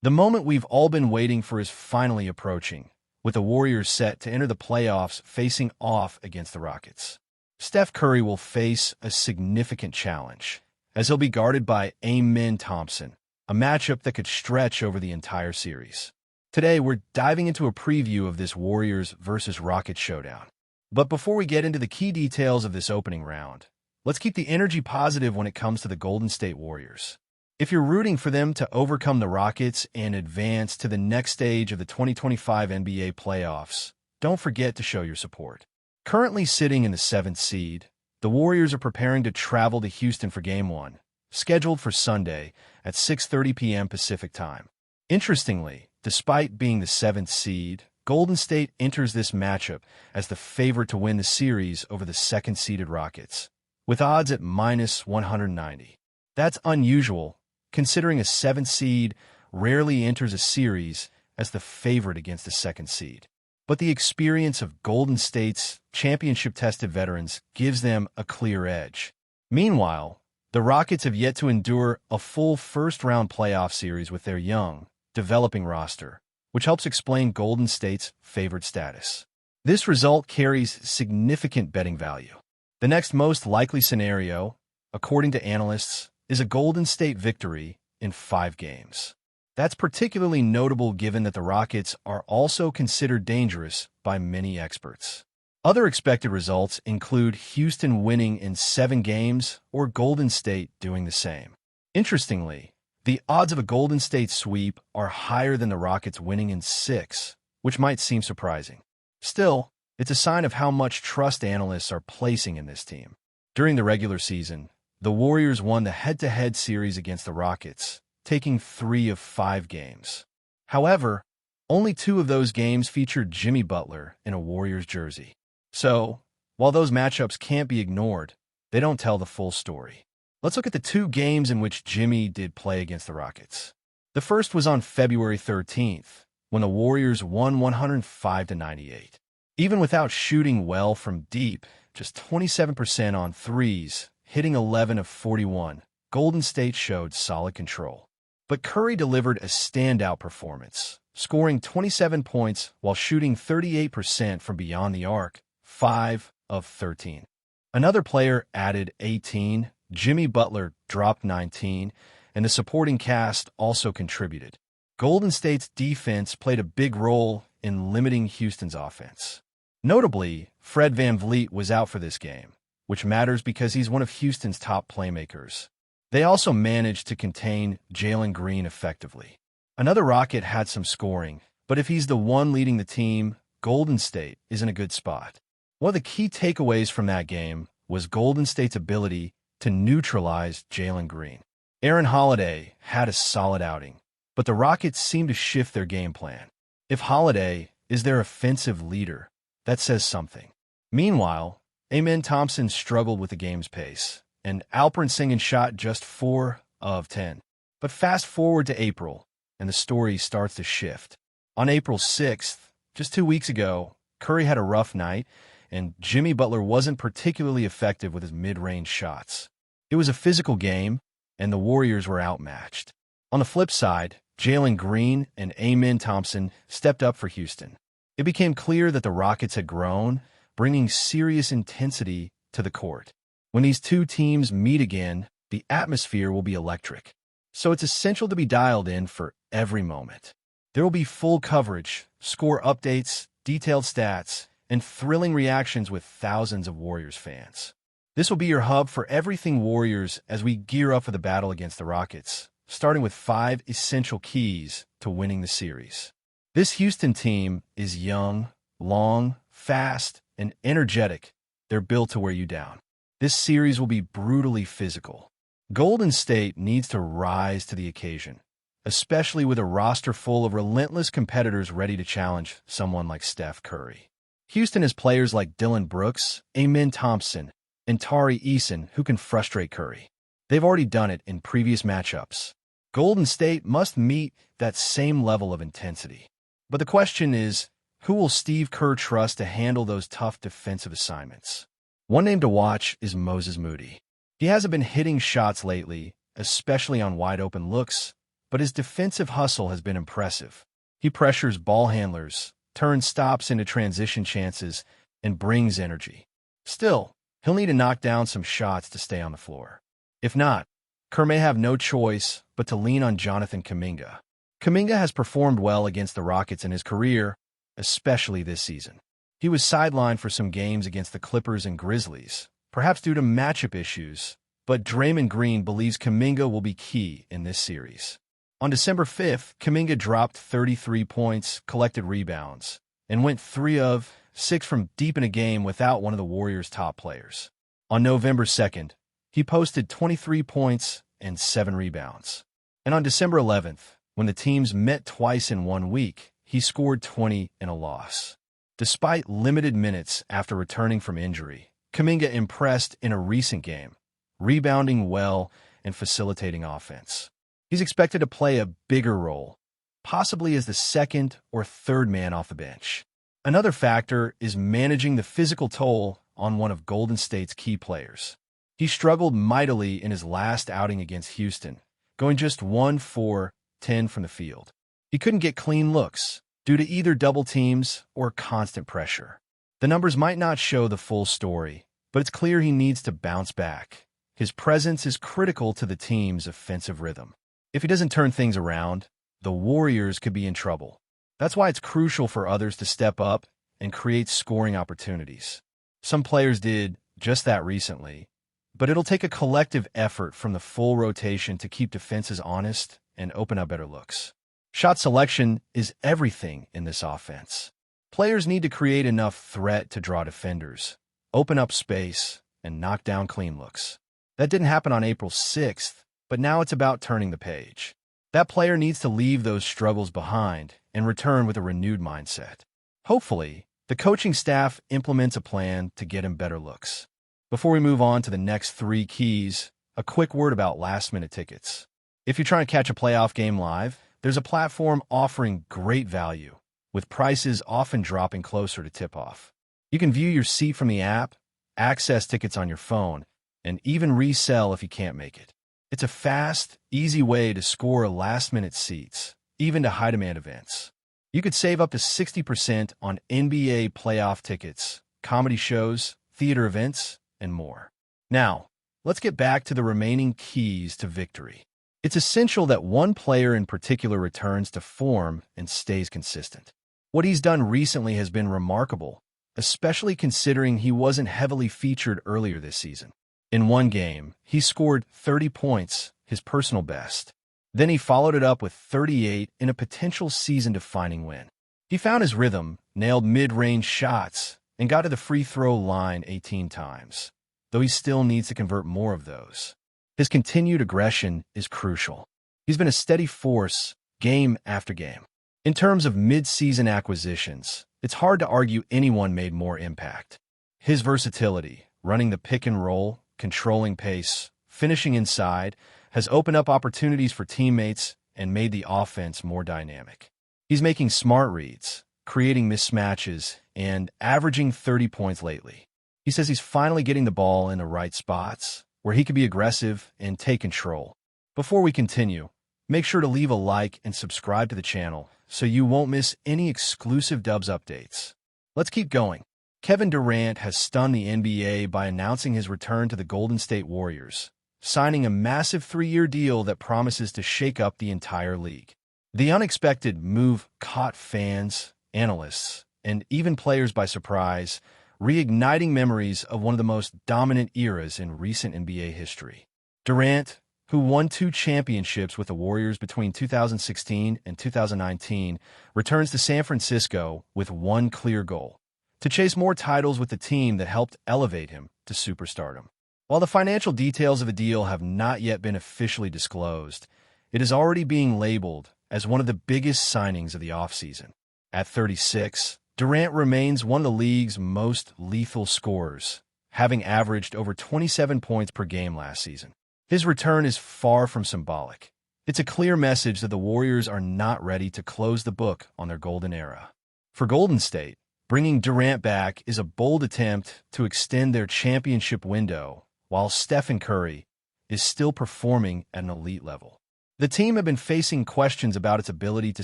The moment we've all been waiting for is finally approaching, with the Warriors set to enter the playoffs facing off against the Rockets. Steph Curry will face a significant challenge, as he'll be guarded by Amen Thompson, a matchup that could stretch over the entire series. Today, we're diving into a preview of this Warriors versus Rockets showdown. But before we get into the key details of this opening round, let's keep the energy positive when it comes to the Golden State Warriors. If you're rooting for them to overcome the Rockets and advance to the next stage of the 2025 NBA playoffs, don't forget to show your support. Currently sitting in the 7th seed, the Warriors are preparing to travel to Houston for Game 1, scheduled for Sunday at 6:30 p.m. Pacific Time. Interestingly, despite being the 7th seed, Golden State enters this matchup as the favorite to win the series over the 2nd-seeded Rockets, with odds at -190. That's unusual, considering a 7th seed rarely enters a series as the favorite against the 2nd seed. But the experience of Golden State's championship-tested veterans gives them a clear edge. Meanwhile, the Rockets have yet to endure a full first-round playoff series with their young, developing roster, which helps explain Golden State's favored status. This result carries significant betting value. The next most likely scenario, according to analysts, is a Golden State victory in 5 games. That's particularly notable given that the Rockets are also considered dangerous by many experts. Other expected results include Houston winning in 7 games or Golden State doing the same. Interestingly, the odds of a Golden State sweep are higher than the Rockets winning in 6, which might seem surprising. Still, it's a sign of how much trust analysts are placing in this team. During the regular season, the Warriors won the head-to-head series against the Rockets, taking 3 of 5 games. However, only 2 of those games featured Jimmy Butler in a Warriors jersey. So, while those matchups can't be ignored, they don't tell the full story. Let's look at the 2 games in which Jimmy did play against the Rockets. The first was on February 13th, when the Warriors won 105-98. Even without shooting well from deep, just 27% on threes, hitting 11 of 41, Golden State showed solid control. But Curry delivered a standout performance, scoring 27 points while shooting 38% from beyond the arc, 5 of 13. Another player added 18, Jimmy Butler dropped 19, and the supporting cast also contributed. Golden State's defense played a big role in limiting Houston's offense. Notably, Fred VanVleet was out for this game, which matters because he's one of Houston's top playmakers. They also managed to contain Jalen Green effectively. Another Rocket had some scoring, but if he's the one leading the team, Golden State is in a good spot. One of the key takeaways from that game was Golden State's ability to neutralize Jalen Green. Aaron Holiday had a solid outing, but the Rockets seemed to shift their game plan. If Holiday is their offensive leader, that says something. Meanwhile, Amen Thompson struggled with the game's pace, and Alperen Sengun shot just 4 of 10. But fast forward to April, and the story starts to shift. On April 6th, just 2 weeks ago, Curry had a rough night, and Jimmy Butler wasn't particularly effective with his mid-range shots. It was a physical game, and the Warriors were outmatched. On the flip side, Jalen Green and Amen Thompson stepped up for Houston. It became clear that the Rockets had grown, bringing serious intensity to the court. When these 2 teams meet again, the atmosphere will be electric. So it's essential to be dialed in for every moment. There will be full coverage, score updates, detailed stats, and thrilling reactions with thousands of Warriors fans. This will be your hub for everything Warriors as we gear up for the battle against the Rockets, starting with 5 essential keys to winning the series. This Houston team is young, long, fast, and energetic. They're built to wear you down. This series will be brutally physical. Golden State needs to rise to the occasion, especially with a roster full of relentless competitors ready to challenge someone like Steph Curry. Houston has players like Dillon Brooks, Amen Thompson, and Tari Eason who can frustrate Curry. They've already done it in previous matchups. Golden State must meet that same level of intensity. But the question is, who will Steve Kerr trust to handle those tough defensive assignments? One name to watch is Moses Moody. He hasn't been hitting shots lately, especially on wide-open looks, but his defensive hustle has been impressive. He pressures ball handlers, turns stops into transition chances, and brings energy. Still, he'll need to knock down some shots to stay on the floor. If not, Kerr may have no choice but to lean on Jonathan Kaminga. Kaminga has performed well against the Rockets in his career, especially this season. He was sidelined for some games against the Clippers and Grizzlies, perhaps due to matchup issues, but Draymond Green believes Kaminga will be key in this series. On December 5th, Kaminga dropped 33 points, collected rebounds, and went 3 of 6 from deep in a game without one of the Warriors' top players. On November 2nd, he posted 23 points and 7 rebounds. And on December 11th, when the teams met twice in 1 week, he scored 20 in a loss. Despite limited minutes after returning from injury, Kaminga impressed in a recent game, rebounding well and facilitating offense. He's expected to play a bigger role, possibly as the second or third man off the bench. Another factor is managing the physical toll on one of Golden State's key players. He struggled mightily in his last outing against Houston, going just 1-for-10 from the field. He couldn't get clean looks due to either double teams or constant pressure. The numbers might not show the full story, but it's clear he needs to bounce back. His presence is critical to the team's offensive rhythm. If he doesn't turn things around, the Warriors could be in trouble. That's why it's crucial for others to step up and create scoring opportunities. Some players did just that recently, but it'll take a collective effort from the full rotation to keep defenses honest and open up better looks. Shot selection is everything in this offense. Players need to create enough threat to draw defenders, open up space, and knock down clean looks. That didn't happen on April 6th, but now it's about turning the page. That player needs to leave those struggles behind and return with a renewed mindset. Hopefully, the coaching staff implements a plan to get him better looks. Before we move on to the next 3 keys, a quick word about last-minute tickets. If you're trying to catch a playoff game live, there's a platform offering great value, with prices often dropping closer to tip-off. You can view your seat from the app, access tickets on your phone, and even resell if you can't make it. It's a fast, easy way to score last-minute seats, even to high-demand events. You could save up to 60% on NBA playoff tickets, comedy shows, theater events, and more. Now, let's get back to the remaining keys to victory. It's essential that one player in particular returns to form and stays consistent. What he's done recently has been remarkable, especially considering he wasn't heavily featured earlier this season. In one game, he scored 30 points, his personal best. Then he followed it up with 38 in a potential season-defining win. He found his rhythm, nailed mid-range shots, and got to the free throw line 18 times, though he still needs to convert more of those. His continued aggression is crucial. He's been a steady force, game after game. In terms of mid-season acquisitions, it's hard to argue anyone made more impact. His versatility, running the pick and roll, controlling pace, finishing inside, has opened up opportunities for teammates and made the offense more dynamic. He's making smart reads, creating mismatches, and averaging 30 points lately. He says he's finally getting the ball in the right spots, where he can be aggressive and take control. Before we continue, make sure to leave a like and subscribe to the channel so you won't miss any exclusive Dubs updates. Let's keep going. Kevin Durant has stunned the NBA by announcing his return to the Golden State Warriors, signing a massive 3-year deal that promises to shake up the entire league. The unexpected move caught fans, analysts, and even players by surprise, reigniting memories of one of the most dominant eras in recent NBA history. Durant, who won 2 championships with the Warriors between 2016 and 2019, returns to San Francisco with one clear goal: to chase more titles with the team that helped elevate him to superstardom. While the financial details of the deal have not yet been officially disclosed, it is already being labeled as one of the biggest signings of the offseason. At 36, Durant remains one of the league's most lethal scorers, having averaged over 27 points per game last season. His return is far from symbolic. It's a clear message that the Warriors are not ready to close the book on their golden era. For Golden State, bringing Durant back is a bold attempt to extend their championship window while Stephen Curry is still performing at an elite level. The team had been facing questions about its ability to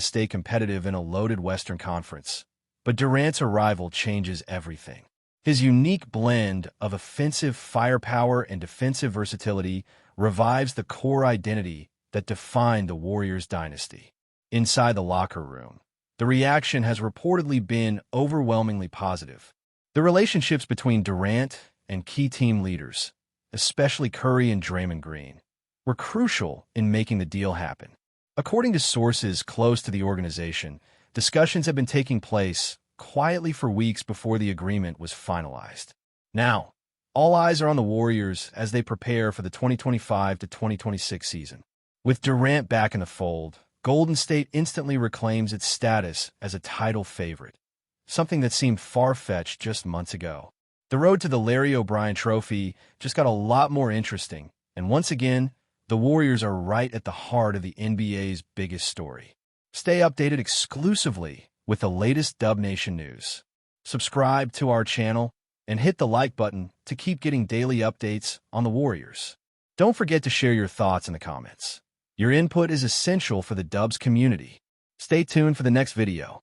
stay competitive in a loaded Western Conference, but Durant's arrival changes everything. His unique blend of offensive firepower and defensive versatility revives the core identity that defined the Warriors dynasty. Inside the locker room, the reaction has reportedly been overwhelmingly positive. The relationships between Durant and key team leaders, especially Curry and Draymond Green, were crucial in making the deal happen. According to sources close to the organization, discussions have been taking place quietly for weeks before the agreement was finalized. Now, all eyes are on the Warriors as they prepare for the 2025 to 2026 season. With Durant back in the fold, Golden State instantly reclaims its status as a title favorite, something that seemed far-fetched just months ago. The road to the Larry O'Brien Trophy just got a lot more interesting, and once again, the Warriors are right at the heart of the NBA's biggest story. Stay updated exclusively with the latest Dub Nation news. Subscribe to our channel and hit the like button to keep getting daily updates on the Warriors. Don't forget to share your thoughts in the comments. Your input is essential for the Dubs community. Stay tuned for the next video.